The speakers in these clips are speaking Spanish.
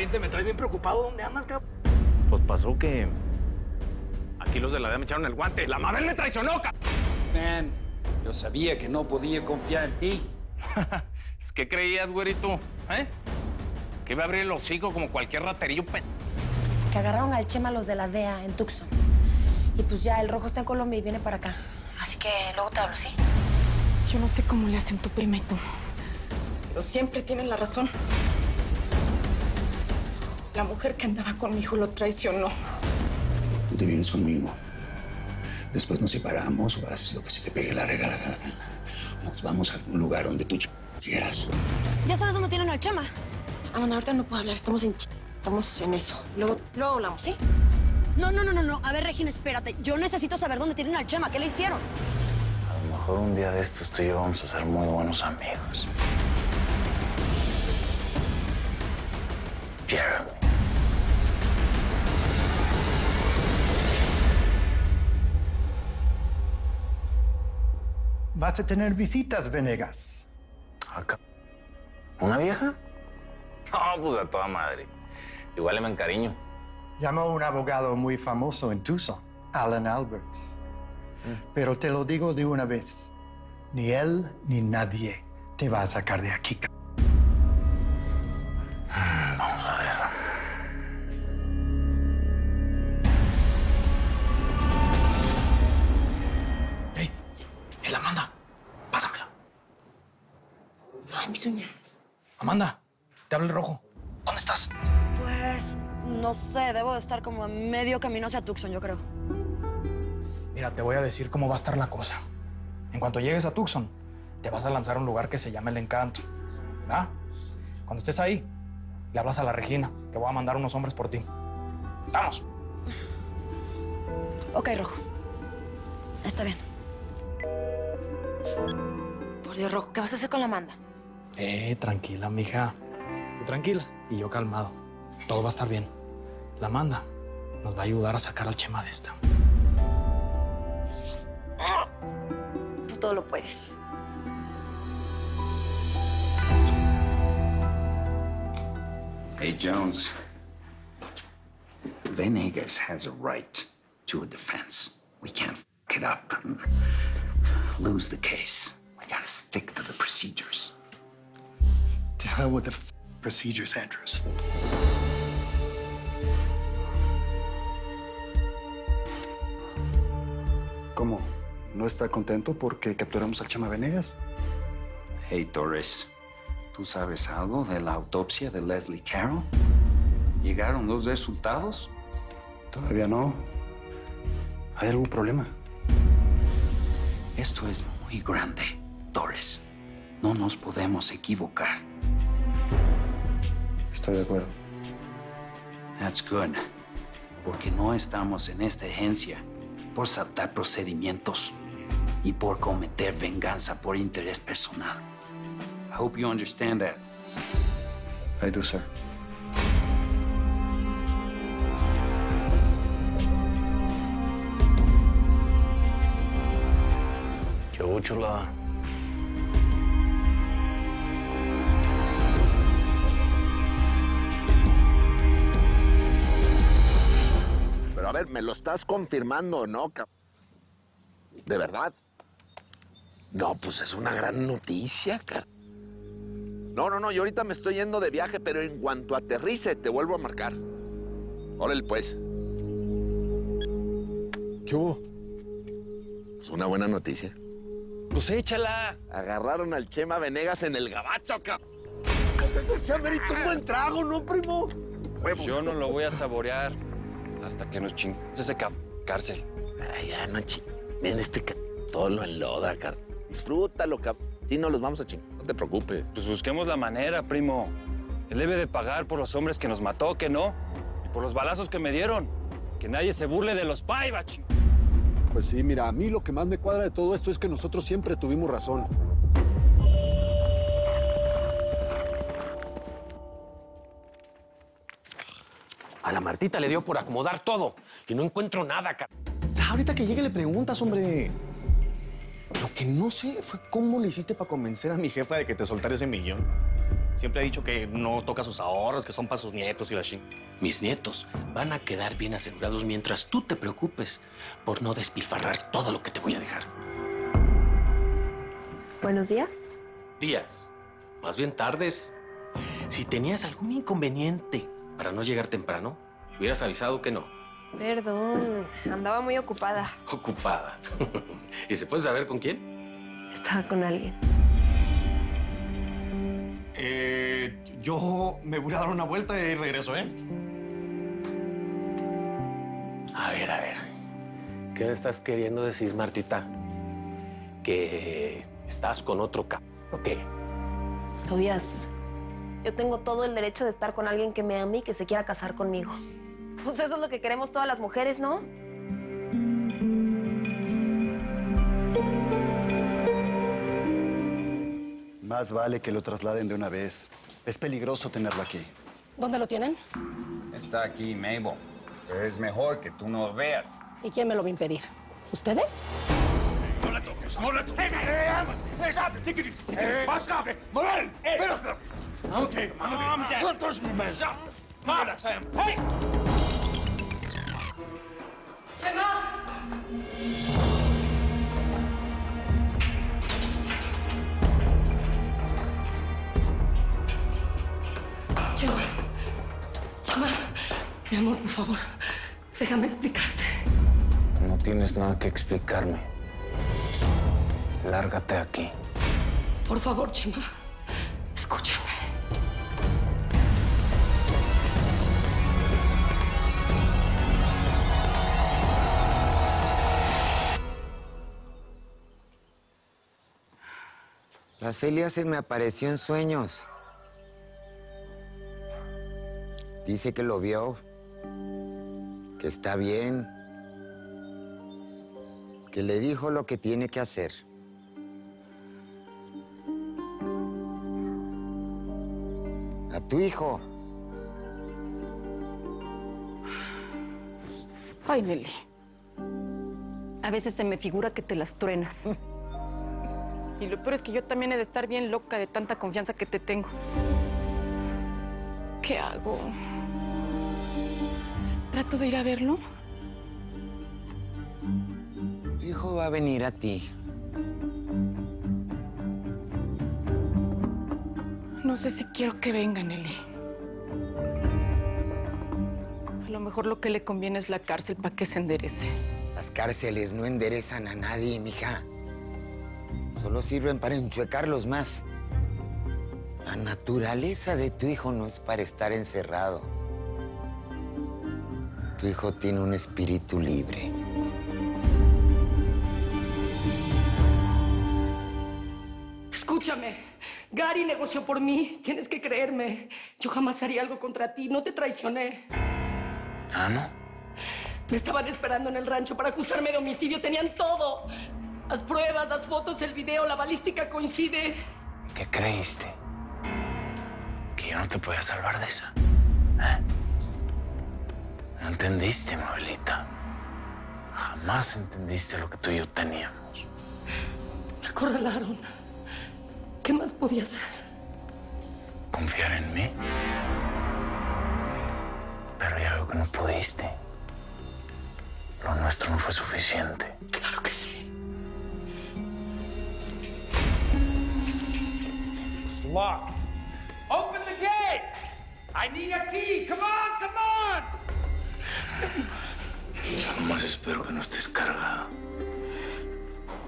pariente me traes bien preocupado. ¿Dónde andas, cabrón? Pues pasó que aquí los de la DEA me echaron el guante. ¡La Mabel me traicionó, cabrón! Man, yo sabía que no podía confiar en ti. ¿Qué creías, güerito? ¿Eh? Que iba a abrir el hocico como cualquier raterillo, Que agarraron al Chema los de la DEA en Tucson. Y pues ya, el Rojo está en Colombia y viene para acá. Así que luego te hablo, ¿sí? Yo no sé cómo le hacen tu prima y tú, pero siempre tienen la razón. La mujer que andaba con mi hijo lo traicionó. Tú te vienes conmigo. Después nos separamos o haces lo que se te pegue la regala. Nos vamos a algún lugar donde tú quieras. ¿Ya sabes dónde tienen al Chema? Amanda, ahorita no puedo hablar. Estamos en eso. Luego hablamos, ¿sí? No. A ver, Regina, espérate. Yo necesito saber dónde tienen al Chema. ¿Qué le hicieron? A lo mejor un día de estos tú y yo vamos a ser muy buenos amigos. Jeremy. Vas a tener visitas, Venegas. Acá. ¿Una vieja? No, pues a toda madre. Igual me encariño. Llamo a un abogado muy famoso en Tucson, Alan Alberts. Pero te lo digo de una vez. Ni él ni nadie te va a sacar de aquí. Vamos a ver. ¡Ey! ¡Es la Amanda! Pásamela. Ay, mis uñas. Amanda, te habla el Rojo. ¿Dónde estás? Pues, no sé. Debo de estar como a medio camino hacia Tucson, yo creo. Mira, te voy a decir cómo va a estar la cosa. En cuanto llegues a Tucson, te vas a lanzar a un lugar que se llama El Encanto. ¿Ah? Cuando estés ahí, le hablas a la Regina, que voy a mandar unos hombres por ti. ¡Vamos! Ok, Rojo. Está bien. Por Dios, Rojo, ¿qué vas a hacer con la Amanda? Tranquila, mija. Tú tranquila y yo calmado. Todo va a estar bien. La Amanda nos va a ayudar a sacar al Chema de esta. Tú todo lo puedes. Hey, Jones. Venegas has a right to a defense. We can't f it up and lose the case. We gotta stick to the procedures. To hell with the procedures, Andrews. ¿Cómo? ¿No está contento porque capturamos al Chema Venegas? Hey, Torres. ¿Tú sabes algo de la autopsia de Leslie Carroll? ¿Llegaron los resultados? Todavía no. ¿Hay algún problema? Esto es muy grande, Torres. No nos podemos equivocar. Estoy de acuerdo. That's good. Porque no estamos en esta agencia por saltar procedimientos y por cometer venganza por interés personal. I hope you understand that. I do, sir. Qué hubo, chulada. Pero a ver, ¿me lo estás confirmando o no, ¿de verdad? No, pues es una gran noticia, cara. No, yo ahorita me estoy yendo de viaje, pero en cuanto aterrice, te vuelvo a marcar. Órale, pues. ¿Qué hubo? Es una buena noticia. Pues échala. Agarraron al Chema Venegas en el gabacho, cabrón. Se amerita un buen trago, ¿no, primo? Pues yo no lo voy a saborear hasta que nos chingamos ese cárcel. Ay, ya no Ven, todo lo enloda, cabrón. Disfrútalo, cabrón. Sí, no los vamos a chingar. No te preocupes. Pues busquemos la manera, primo. Él debe de pagar por los hombres que nos mató, que no. Y por los balazos que me dieron. Que nadie se burle de los Paivach. Pues sí, mira, a mí lo que más me cuadra de todo esto es que nosotros siempre tuvimos razón. A la Martita le dio por acomodar todo y no encuentro nada, Ahorita que llegue le preguntas, hombre. Lo que no sé fue cómo le hiciste para convencer a mi jefa de que te soltara ese millón. Siempre ha dicho que no toca sus ahorros, que son para sus nietos y la ching. Mis nietos van a quedar bien asegurados mientras tú te preocupes por no despilfarrar todo lo que te voy a dejar. Buenos días. Días, más bien tardes. Si tenías algún inconveniente para no llegar temprano, hubieras avisado que no. Perdón, andaba muy ocupada. Ocupada. ¿Y se puede saber con quién? Estaba con alguien. Yo me voy a dar una vuelta y regreso, ¿eh? A ver. ¿Qué me estás queriendo decir, Martita? ¿Que estás con otro o qué? Tobias, yo tengo todo el derecho de estar con alguien que me ame y que se quiera casar conmigo. Pues eso es lo que queremos todas las mujeres, ¿no? Más vale que lo trasladen de una vez. Es peligroso tenerlo aquí. ¿Dónde lo tienen? Está aquí, Mabel. Pero es mejor que tú no lo veas. ¿Y quién me lo va a impedir? ¿Ustedes? ¡No la toques! ¡No la toques! ¡Basta! ¡Morel! Okay, don't touch me, man. Relax, I am. Hey! ¡Chema! Chema, mi amor, por favor, déjame explicarte. No tienes nada que explicarme. Lárgate aquí. Por favor, Chema, escúchame. La Celia se me apareció en sueños. Dice que lo vio, que está bien, que le dijo lo que tiene que hacer. A tu hijo. Ay, Nelly. A veces se me figura que te las truenas. Y lo peor es que yo también he de estar bien loca de tanta confianza que te tengo. ¿Qué hago? ¿Trato de ir a verlo? Tu hijo va a venir a ti. No sé si quiero que venga, Nelly. A lo mejor lo que le conviene es la cárcel para que se enderece. Las cárceles no enderezan a nadie, mija. Solo sirven para enchuecarlos más. La naturaleza de tu hijo no es para estar encerrado. Tu hijo tiene un espíritu libre. Escúchame. Gary negoció por mí. Tienes que creerme. Yo jamás haría algo contra ti. No te traicioné. ¿Ah, no? Me estaban esperando en el rancho para acusarme de homicidio. Tenían todo. Las pruebas, las fotos, el video, la balística coincide. ¿Qué creíste? ¿Que yo no te podía salvar de esa? ¿No entendiste, Mabelita? Jamás entendiste lo que tú y yo teníamos. Me acorralaron. ¿Qué más podía hacer? ¿Confiar en mí? Pero ya veo que no pudiste. Lo nuestro no fue suficiente. Claro que sí. It's locked. Open the gate! I need a key. Come on, come on! Yo nomás espero que no estés cargado.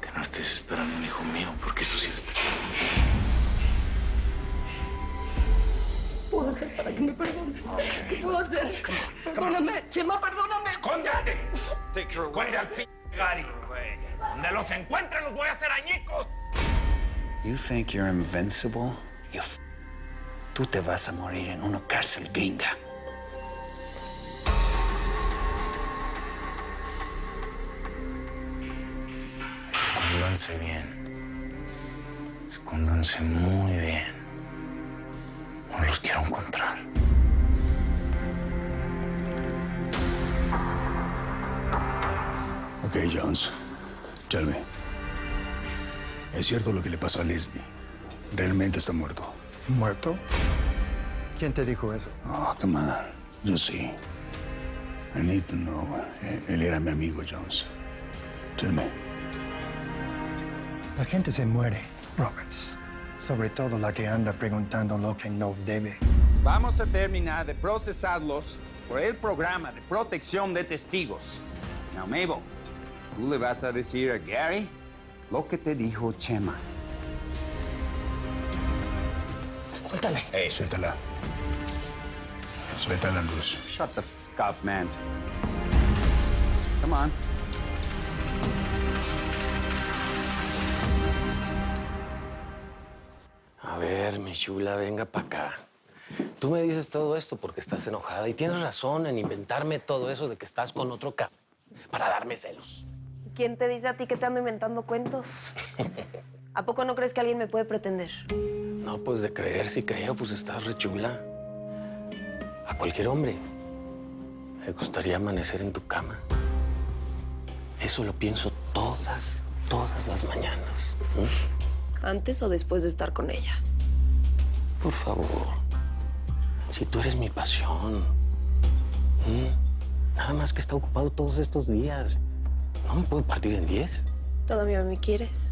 Que no estés esperando un hijo mío, porque eso sí está. ¿Qué puedo hacer para que me perdones? ¿Qué puedo hacer? Perdóname, Chema, perdóname. ¡Escóndete! ¡Esconde al Gary! Donde los encuentre los voy a hacer añicos. You think you're invincible? Tú te vas a morir en una cárcel gringa. Escóndanse bien. Escóndanse muy bien. No los quiero encontrar. Ok, Jones. Tell me. ¿Es cierto lo que le pasó a Leslie? ¿Realmente está muerto? ¿Muerto? ¿Quién te dijo eso? Oh, come on. Yo sí. I need to know. Él era mi amigo, Jones. Tell me. La gente se muere, Roberts. Sobre todo la que anda preguntando lo que no debe. Vamos a terminar de procesarlos por el programa de protección de testigos. Now, Mabel, tú le vas a decir a Gary lo que te dijo Chema. Suéltala. Hey, suéltala. Suelta la luz. Shut the f up, man. Come on. A ver, mi chula, venga para acá. Tú me dices todo esto porque estás enojada y tienes razón en inventarme todo eso de que estás con otro para darme celos. ¿Quién te dice a ti que te ando inventando cuentos? ¿A poco no crees que alguien me puede pretender? No, pues de creer, si creo, pues estás re chula. A cualquier hombre le gustaría amanecer en tu cama. Eso lo pienso todas las mañanas. ¿Antes o después de estar con ella? Por favor. Si tú eres mi pasión. Nada más que está ocupado todos estos días. ¿No me puedo partir en 10? ¿Todavía me quieres?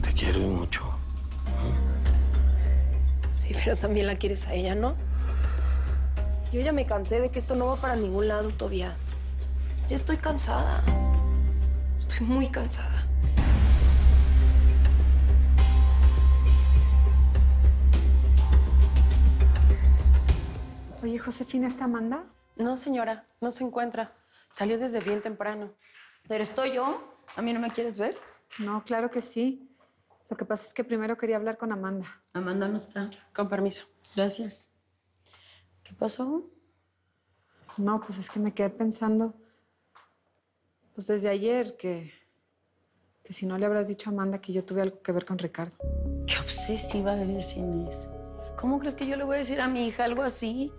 Te quiero y mucho. Sí, pero también la quieres a ella, ¿no? Yo ya me cansé de que esto no va para ningún lado, Tobias. Ya estoy cansada. Estoy muy cansada. Oye, Josefina, ¿está Amanda? No, señora, no se encuentra. Salió desde bien temprano. ¿Pero estoy yo? ¿A mí no me quieres ver? No, claro que sí. Lo que pasa es que primero quería hablar con Amanda. Amanda no está. Con permiso. Gracias. ¿Qué pasó? No, pues es que me quedé pensando, pues desde ayer, que si no le habrás dicho a Amanda que yo tuve algo que ver con Ricardo. Qué obsesiva eres, Inés. ¿Cómo crees que yo le voy a decir a mi hija algo así?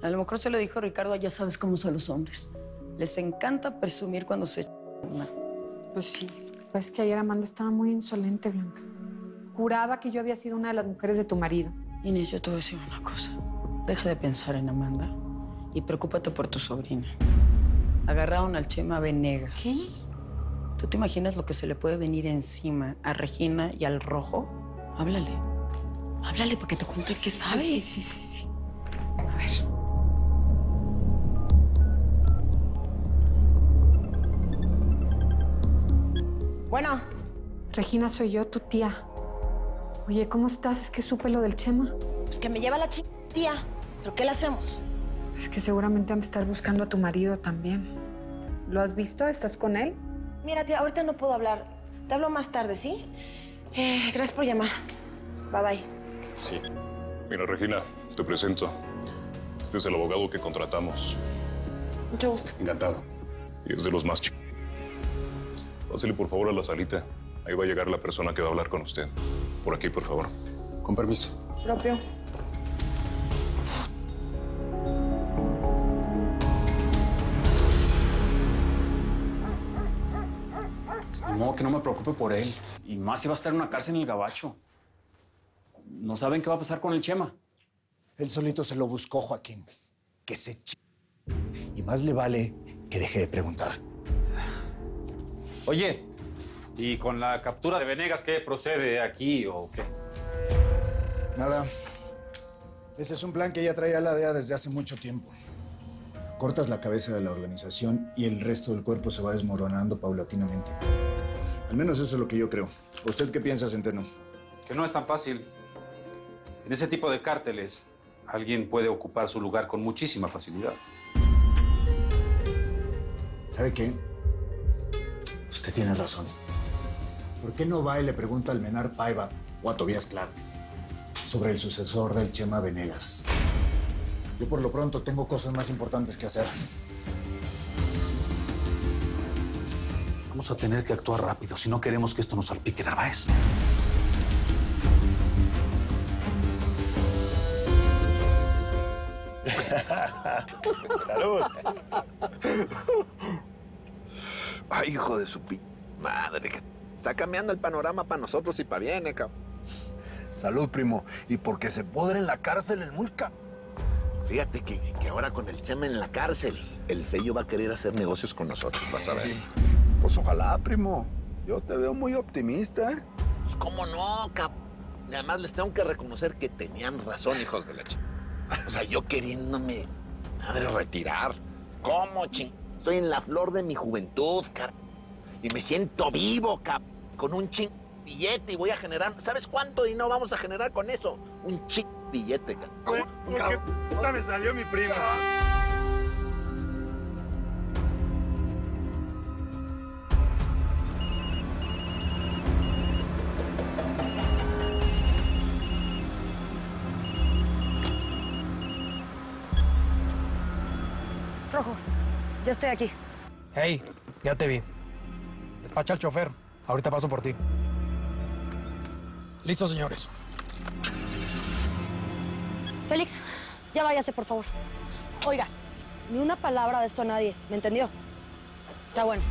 A lo mejor se lo dijo Ricardo, ya sabes cómo son los hombres. Les encanta presumir cuando se... Pues sí, lo que pasa es que ayer Amanda estaba muy insolente, Blanca. Juraba que yo había sido una de las mujeres de tu marido. Inés, yo te voy a decir una cosa. Deja de pensar en Amanda y preocúpate por tu sobrina. Agarraron al Chema Venegas. ¿Qué? ¿Tú te imaginas lo que se le puede venir encima a Regina y al Rojo? Háblale. Háblale para que te cuente qué sabe. Sí. A ver. Bueno. Regina, soy yo, tu tía. Oye, ¿cómo estás? Es que supe lo del Chema. Pues que me lleva la tía. ¿Pero qué le hacemos? Es que seguramente han de estar buscando a tu marido también. ¿Lo has visto? ¿Estás con él? Mira, tía, ahorita no puedo hablar. Te hablo más tarde, ¿sí? Gracias por llamar. Bye. Sí. Mira, Regina, te presento. Este es el abogado que contratamos. Mucho gusto. Encantado. Y es de los más chicos. Pásale, por favor, a la salita. Ahí va a llegar la persona que va a hablar con usted. Por aquí, por favor. Con permiso. Propio. No, que no me preocupe por él. Y más si va a estar en una cárcel en el Gabacho. No saben qué va a pasar con el Chema. Él solito se lo buscó, Joaquín. Que se Y más le vale que deje de preguntar. Oye, ¿y con la captura de Venegas qué procede aquí o qué? Nada. Ese es un plan que ya traía la DEA desde hace mucho tiempo. Cortas la cabeza de la organización y el resto del cuerpo se va desmoronando paulatinamente. Al menos eso es lo que yo creo. ¿Usted qué piensa, Centeno? Que no es tan fácil. En ese tipo de cárteles, alguien puede ocupar su lugar con muchísima facilidad. ¿Sabe qué? Usted tiene razón. ¿Por qué no va y le pregunta al Menar Paiva o a Tobias Clark sobre el sucesor del Chema Venegas? Yo por lo pronto tengo cosas más importantes que hacer. Vamos a tener que actuar rápido si no queremos que esto nos salpique, Narváez. ¡Salud! Ay, hijo de su madre. Está cambiando el panorama para nosotros y para bien, cabrón. Salud, primo. Y porque se pudre en la cárcel el Mulca. Fíjate que ahora con el Chema en la cárcel, el Feyo va a querer hacer negocios con nosotros, vas a ver. Pues ojalá, primo. Yo te veo muy optimista, ¿eh? Pues cómo no, Y además les tengo que reconocer que tenían razón, hijos de la chica. O sea, yo queriéndome, madre, retirar. ¿Cómo, ching? Estoy en la flor de mi juventud, y me siento vivo, con un billete y voy a generar... ¿Sabes cuánto dinero vamos a generar con eso? Un billete, ¿Qué puta me salió mi prima? Rojo, ya estoy aquí. Hey, ya te vi. Despacha al chofer. Ahorita paso por ti. Listo, señores. Félix, ya váyase, por favor. Oiga, ni una palabra de esto a nadie, ¿me entendió? Está bueno.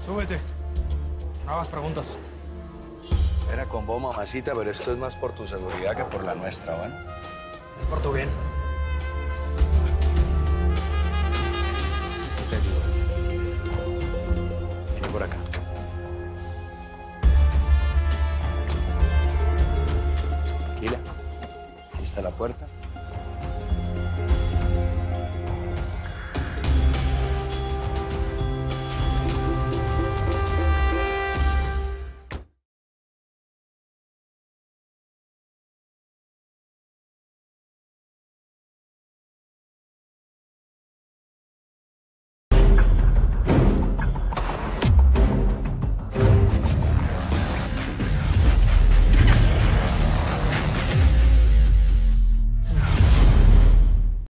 Súbete. No hagas preguntas. Era con vos, mamacita, pero esto es más por tu seguridad que por la nuestra, ¿bueno? Es por tu bien. Te digo. Vení por acá. Tranquila. Ahí está la puerta.